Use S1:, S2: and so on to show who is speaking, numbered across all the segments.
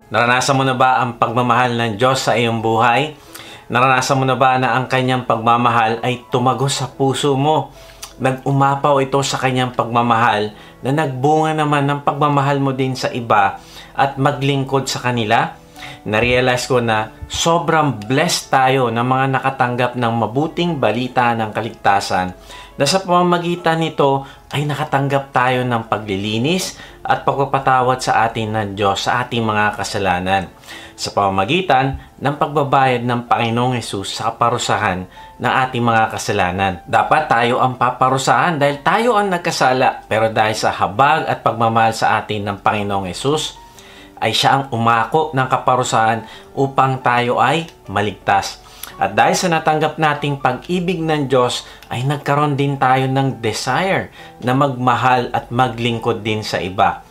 S1: Naranasan mo na ba ang pagmamahal ng Diyos sa iyong buhay? Naranasan mo na ba na ang kanyang pagmamahal ay tumagos sa puso mo? Nag-umapaw ito sa kanyang pagmamahal na nagbunga naman ng pagmamahal mo din sa iba at maglingkod sa kanila? Narealize ko na sobrang blessed tayo ng mga nakatanggap ng mabuting balita ng kaligtasan na sa pamamagitan nito ay nakatanggap tayo ng paglilinis at pagpapatawad sa atin ng Diyos sa ating mga kasalanan sa pamamagitan ng pagbabayad ng Panginoong Hesus sa kaparusahan ng ating mga kasalanan. Dapat tayo ang paparusahan dahil tayo ang nagkasala, pero dahil sa habag at pagmamahal sa atin ng Panginoong Hesus ay siya ang umako ng kaparusahan upang tayo ay maligtas. At dahil sa natanggap nating pag-ibig ng Diyos, ay nagkaroon din tayo ng desire na magmahal at maglingkod din sa iba.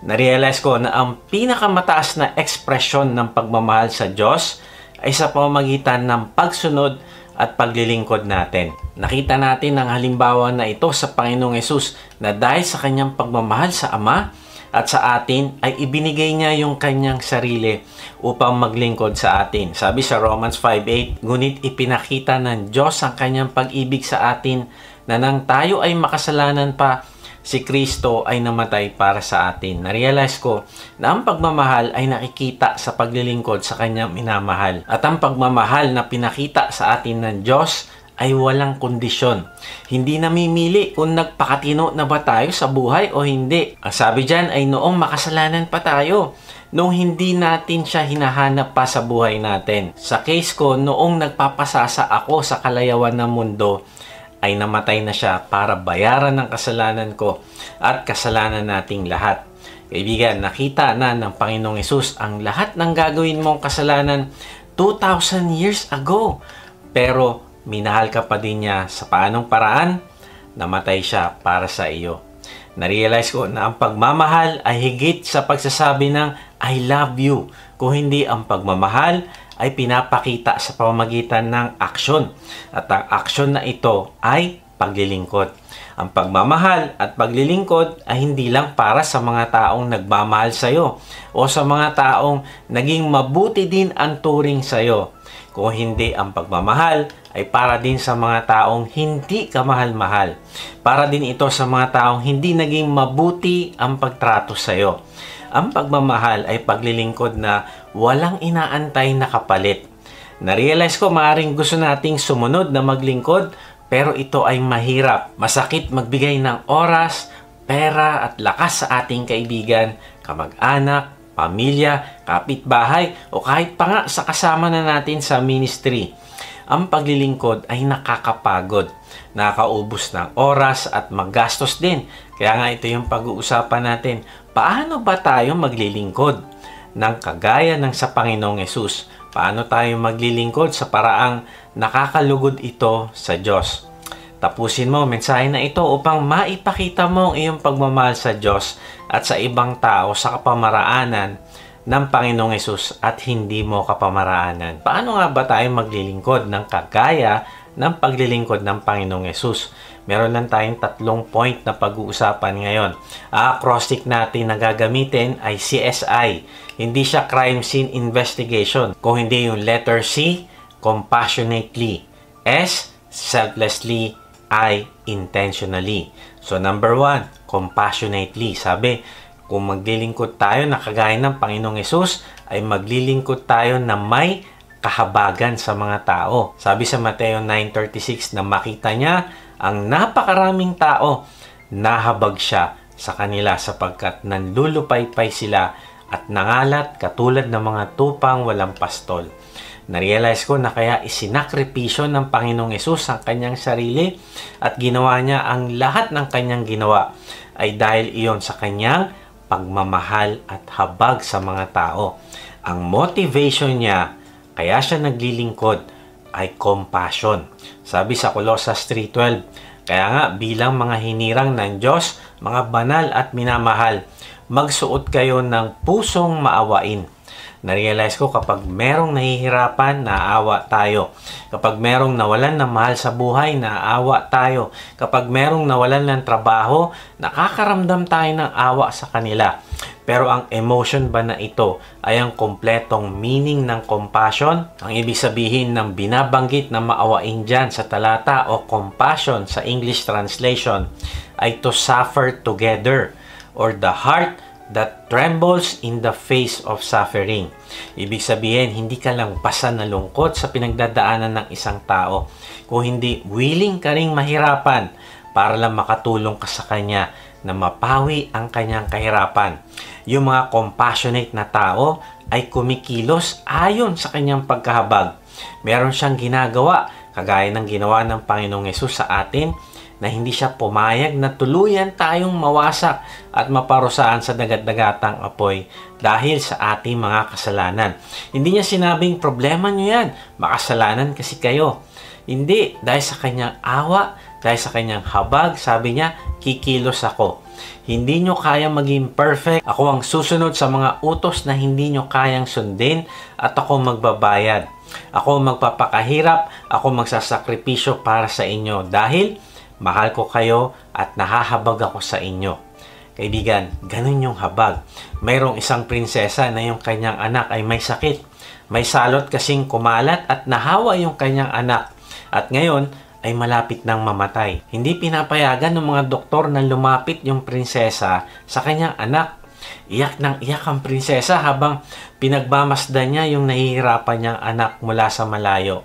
S1: Narealize ko na ang pinakamataas na ekspresyon ng pagmamahal sa Diyos ay sa pamamagitan ng pagsunod at paglilingkod natin. Nakita natin ang halimbawa na ito sa Panginoong Hesus na dahil sa kanyang pagmamahal sa Ama at sa atin ay ibinigay niya yung kanyang sarili upang maglingkod sa atin. Sabi sa Romans 5:8, ngunit ipinakita ng Diyos ang kanyang pag-ibig sa atin na nang tayo ay makasalanan pa, si Kristo ay namatay para sa atin. Narealize ko na ang pagmamahal ay nakikita sa paglilingkod sa kanyang minamahal. At ang pagmamahal na pinakita sa atin ng Diyos ay walang kondisyon. Hindi namimili kung nagpakatino na ba tayo sa buhay o hindi. Ang sabi dyan ay noong makasalanan pa tayo, noong hindi natin siya hinahanap pa sa buhay natin. Sa case ko, noong nagpapasasa ako sa kalayawan ng mundo, ay namatay na siya para bayaran ng kasalanan ko at kasalanan nating lahat. Kaibigan, nakita na ng Panginoong Hesus ang lahat ng gagawin mong kasalanan 2,000 years ago. Pero minahal ka pa din niya sa paanong paraan? Namatay siya para sa iyo. Narealize ko na ang pagmamahal ay higit sa pagsasabi ng I love you. Kung hindi, ang pagmamahal ay pinapakita sa pamamagitan ng aksyon. At ang aksyon na ito ay paglilingkod. Ang pagmamahal at paglilingkod ay hindi lang para sa mga taong nagmamahal sa iyo o sa mga taong naging mabuti din ang turing sa iyo. Kung hindi, ang pagmamahal ay para din sa mga taong hindi kamahal-mahal. Para din ito sa mga taong hindi naging mabuti ang pagtrato sa iyo. Ang pagmamahal ay paglilingkod na walang inaantay na kapalit. Narealize ko maaaring gusto nating sumunod na maglingkod, pero ito ay mahirap. Masakit magbigay ng oras, pera at lakas sa ating kaibigan, kamag-anak, pamilya, kapitbahay o kahit pa nga sa kasama na natin sa ministry. Ang paglilingkod ay nakakapagod, nakakaubos ng oras at magastos din. Kaya nga ito yung pag-uusapan natin. Paano ba tayo maglilingkod ng kagaya ng sa Panginoong Hesus? Paano tayo maglilingkod sa paraang nakakalugod ito sa Diyos? Tapusin mo mensahe na ito upang maipakita mo ang iyong pagmamahal sa Diyos at sa ibang tao sa kapamaraanan ng Panginoong Hesus at hindi mo kapamaraanan. Paano nga ba tayo maglilingkod ng kagaya ng paglilingkod ng Panginoong Hesus? Meron lang tayong 3 point na pag-uusapan ngayon. Acrostic natin na gagamitin ay CSI. Hindi siya Crime Scene Investigation. Kung hindi yung letter C, compassionately. S, selflessly. I, intentionally. So number 1, compassionately. Sabi, kung maglilingkod tayo na kagaya ng Panginoong Hesus, ay maglilingkod tayo na may kahabagan sa mga tao. Sabi sa Mateo 9:36 na makita niya ang napakaraming tao, nahabag siya sa kanila sapagkat nanlulupaypay sila at nangalat katulad ng mga tupang walang pastol. Narealize ko na kaya isinakripisyo ng Panginoong Hesus ang kanyang sarili at ginawa niya ang lahat ng kanyang ginawa ay dahil iyon sa kanyang pagmamahal at habag sa mga tao. Ang motivation niya, kaya siya naglilingkod, ay compassion. Sabi sa Colossus 3:12, kaya nga bilang mga hinirang ng Diyos, mga banal at minamahal, magsuot kayo ng pusong maawain. Na-realize ko kapag merong nahihirapan, naawa tayo. Kapag merong nawalan ng mahal sa buhay, naawa tayo. Kapag merong nawalan ng trabaho, nakakaramdam tayo ng awa sa kanila. Pero ang emotion ba na ito ay ang kompletong meaning ng compassion? Ang ibig sabihin ng binabanggit na maawain dyan sa talata o compassion sa English translation ay to suffer together, or the heart that trembles in the face of suffering. Ibig sabihin, hindi ka lang basta nalungkot sa pinagdadaanan ng isang tao, kung hindi willing ka ring mahirapan para lang makatulong ka sa kanya na mapawi ang kanyang kahirapan. Yung mga compassionate na tao ay kumikilos ayon sa kanyang pagkahabag. Meron siyang ginagawa, kagaya ng ginawa ng Panginoong Hesus sa atin, na hindi siya pumayag na tuluyan tayong mawasak at maparusahan sa dagat-dagatang apoy dahil sa ating mga kasalanan. Hindi niya sinabing, problema niyo yan, makasalanan kasi kayo. Hindi, dahil sa kanyang awa, dahil sa kanyang habag, sabi niya, kikilos ako. Hindi nyo kaya maging perfect. Ako ang susunod sa mga utos na hindi nyo kayang sundin at ako magbabayad. Ako magpapakahirap, ako magsasakripisyo para sa inyo dahil mahal ko kayo at nahahabag ako sa inyo. Kaibigan, ganun yung habag. Mayroong isang prinsesa na yung kanyang anak ay may sakit. May salot kasing kumalat at nahawa yung kanyang anak. At ngayon, ay malapit nang mamatay. Hindi pinapayagan ng mga doktor na lumapit yung prinsesa sa kanyang anak. Iyak nang iyak ang prinsesa habang pinagmamasdan niya yung nahihirapan niyang anak mula sa malayo.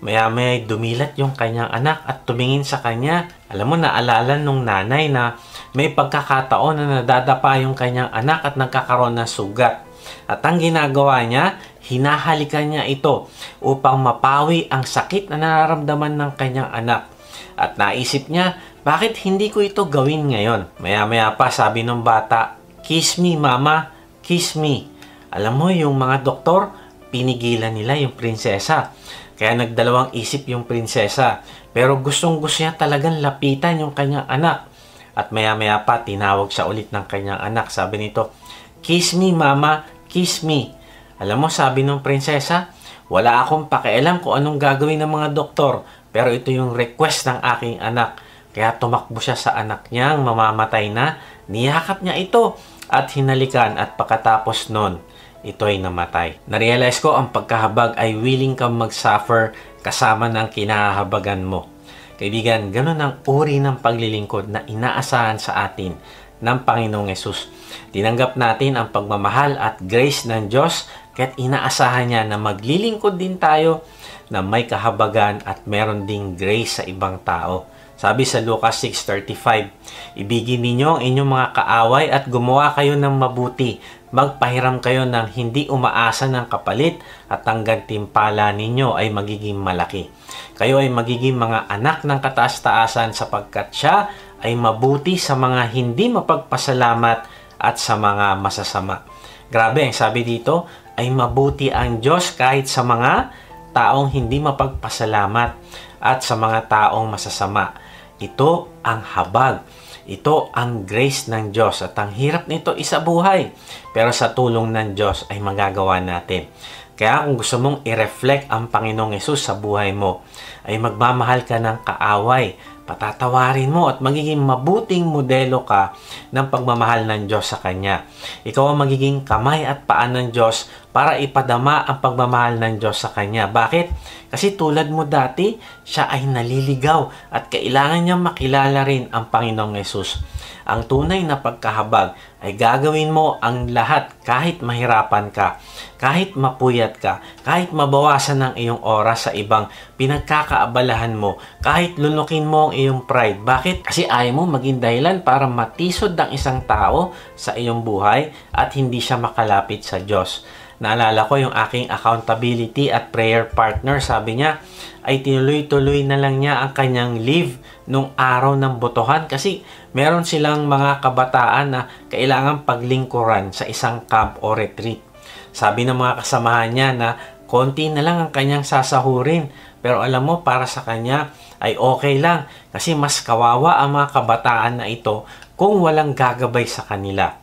S1: Maya-maya dumilat yung kanyang anak at tumingin sa kanya. Alam mo, naalala nung nanay na may pagkakataon na nadadapa yung kanyang anak at nagkakaroon ng sugat. At ang ginagawa niya, hinahalikan niya ito upang mapawi ang sakit na nararamdaman ng kanyang anak. At naisip niya, bakit hindi ko ito gawin ngayon? Maya-maya pa sabi ng bata, kiss me mama, kiss me. Alam mo, yung mga doktor, pinigilan nila yung prinsesa. Kaya nagdalawang isip yung prinsesa. Pero gustong-gusto niya talagang lapitan yung kanyang anak. At maya-maya pa, tinawag siya ulit ng kanyang anak. Sabi nito, kiss me mama, kiss me. Alam mo, sabi ng prinsesa, wala akong pakialam kung anong gagawin ng mga doktor. Pero ito yung request ng aking anak. Kaya tumakbo siya sa anak niyang mamamatay na. Niyakap niya ito at hinalikan at pagkatapos nun, ito ay namatay. Narealize ko ang pagkahabag ay willing kang mag-suffer kasama ng kinahabagan mo. Kaibigan, ganun ang uri ng paglilingkod na inaasahan sa atin ng Panginoong Hesus. Tinanggap natin ang pagmamahal at grace ng Diyos kaya't inaasahan niya na maglilingkod din tayo na may kahabagan at meron ding grace sa ibang tao. Sabi sa Lucas 6:35, ibigin ninyo ang inyong mga kaaway at gumawa kayo ng mabuti. Magpahiram kayo ng hindi umaasa ng kapalit at ang gantimpala ninyo ay magiging malaki. Kayo ay magiging mga anak ng kataas-taasan sapagkat siya ay mabuti sa mga hindi mapagpasalamat at sa mga masasama. Grabe, ang sabi dito ay mabuti ang Diyos kahit sa mga taong hindi mapagpasalamat at sa mga taong masasama. Ito ang habag. Ito ang grace ng Diyos at ang hirap nito isa buhay. Pero sa tulong ng Diyos ay magagawa natin. Kaya kung gusto mong i-reflect ang Panginoong Hesus sa buhay mo, ay magmamahal ka ng kaaway, patatawarin mo at magiging mabuting modelo ka ng pagmamahal ng Diyos sa Kanya. Ikaw ang magiging kamay at paa ng Diyos para ipadama ang pagmamahal ng Diyos sa Kanya. Bakit? Kasi tulad mo dati, siya ay naliligaw at kailangan niya makilala rin ang Panginoong Hesus. Ang tunay na pagkahabag ay gagawin mo ang lahat kahit mahirapan ka, kahit mapuyat ka, kahit mabawasan ng iyong oras sa ibang pinagkakaabalahan mo, kahit lunukin mo ang iyong pride. Bakit? Kasi ayaw mo maging dahilan para matisod ng isang tao sa iyong buhay at hindi siya makalapit sa Diyos. Naalala ko yung aking accountability at prayer partner, sabi niya ay tinuloy-tuloy na lang niya ang kanyang leave nung araw ng botohan kasi meron silang mga kabataan na kailangan paglingkuran sa isang camp o retreat. Sabi ng mga kasamahan niya na konti na lang ang kanyang sasahurin, pero alam mo, para sa kanya ay okay lang kasi mas kawawa ang mga kabataan na ito kung walang gagabay sa kanila.